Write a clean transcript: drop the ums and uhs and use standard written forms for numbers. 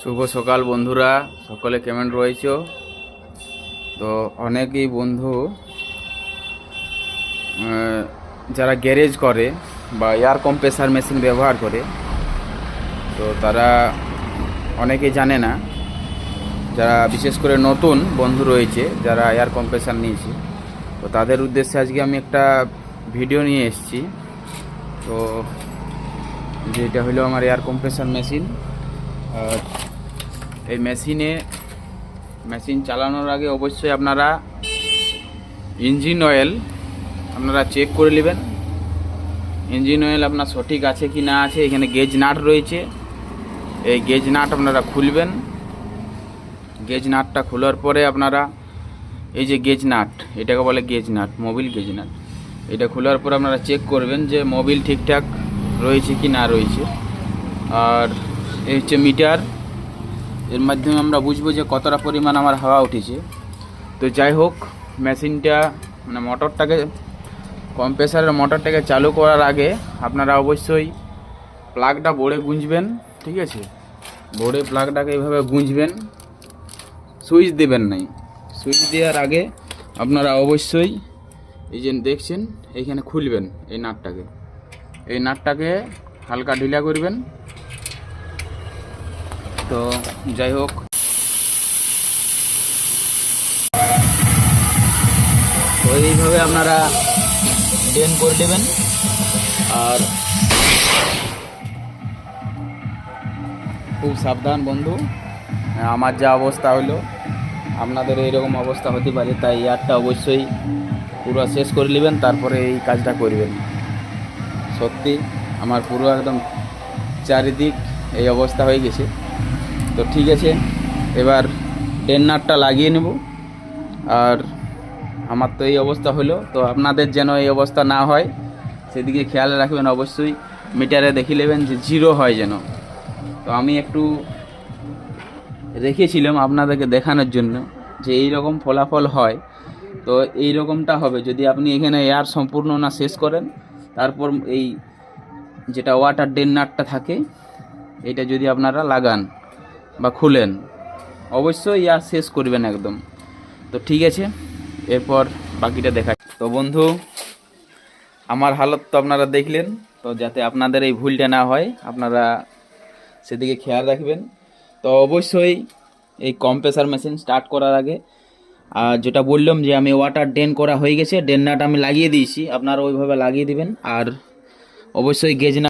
শুভ সকাল বন্ধুরা, সকলে কেমন রয়েছো? তো অনেকেই বন্ধু যারা গ্যারেজ করে বা এয়ার কম্প্রেসার মেশিন ব্যবহার করে, তো তারা অনেকেই জানে না। যারা বিশেষ করে নতুন বন্ধু রয়েছে যারা এয়ার কম্প্রেসার নিয়েছে, তো তাদের উদ্দেশ্যে আজকে আমি একটা ভিডিও নিয়ে এসেছি। তো যেটা হলো আমার এয়ার কম্প্রেসার মেশিন। এই মেশিন চালানোর আগে অবশ্যই আপনারা ইঞ্জিন অয়েল আপনারা চেক করে নেবেন। ইঞ্জিন অয়েল আপনার সঠিক আছে কি না আছে। এখানে গেজ নাট রয়েছে, এই গেজ নাট আপনারা খুলবেন। গেজ নাটটা খোলার পরে আপনারা এই যে গেজ নাট, এটাকে বলে gauge nut, Mobil gauge nut. এটা খোলার পরে আপনারা চেক করবেন যে মোবিল ঠিকঠাক রয়েছে কি না রয়েছে। আর এই হচ্ছে মিটার, এর মাধ্যমে আমরা বুঝবো যে কতটা পরিমাণ আমার হাওয়া উঠেছে। তো যাই হোক, মেশিনটা মানে কম্প্রেসারের মোটরটাকে চালু করার আগে আপনারা অবশ্যই প্লাগটা বোর্ডে গুঁজবেন। ঠিক আছে, বোর্ডে প্লাগটাকে এইভাবে গুঁজবেন, সুইচ দেবেন নাই। সুইচ দেওয়ার আগে আপনারা অবশ্যই এই যে দেখছেন এইখানে খুলবেন এই নাটটাকে হালকা ঢিলা করবেন। তো যাই হোক, তো এইভাবে আপনারা ডেন করে দেবেন। আর খুব সাবধান বন্ধু, আমার যা অবস্থা হলো আপনাদের এইরকম অবস্থা হতে পারে, তাই এয়ারটা অবশ্যই পুরো শেষ করে নেবেন, তারপরে এই কাজটা করবেন। সত্যি আমার পুরো একদম চারিদিক এই অবস্থা হয়ে গেছে। তো ঠিক আছে, এবার ডেন নাটটা লাগিয়ে নেব। আর আমার তো এই অবস্থা হলো, তো আপনাদের যেন এই অবস্থা না হয় সেদিকে খেয়াল রাখবেন। অবশ্যই মিটারে দেখে নেবেন যে 0 হয় যেন। তো আমি একটু রেখেছিলাম আপনাদেরকে দেখানোর জন্য যে এই রকম ফলাফল হয়। তো এই রকমটা হবে যদি আপনি এখানে এয়ার সম্পূর্ণ না শেষ করেন। তারপর এই যেটা ওয়াটার ডেন নাটটা থাকে, এটা যদি আপনারা লাগান বা খুলেন, অবশ্যই এয়ার শেষ করবেন একদম। তো ঠিক আছে, এরপর বাকিটা দেখা। তো বন্ধু, আমার হালত তো আপনারা দেখলেন। তো যাতে আপনাদের এই ভুলটা না হয় আপনারা সেদিকে খেয়াল রাখবেন। তো অবশ্যই এই কম্প্রেসার মেশিন স্টার্ট করার আগে যেটা বললাম যে আমি ওয়াটার ড্রেন করা হয়ে গেছে, ড্রেন নাট আমি লাগিয়ে দিয়েছি, আপনারা ওইভাবে লাগিয়ে দিবেন। আর অবশ্যই গেজ নাট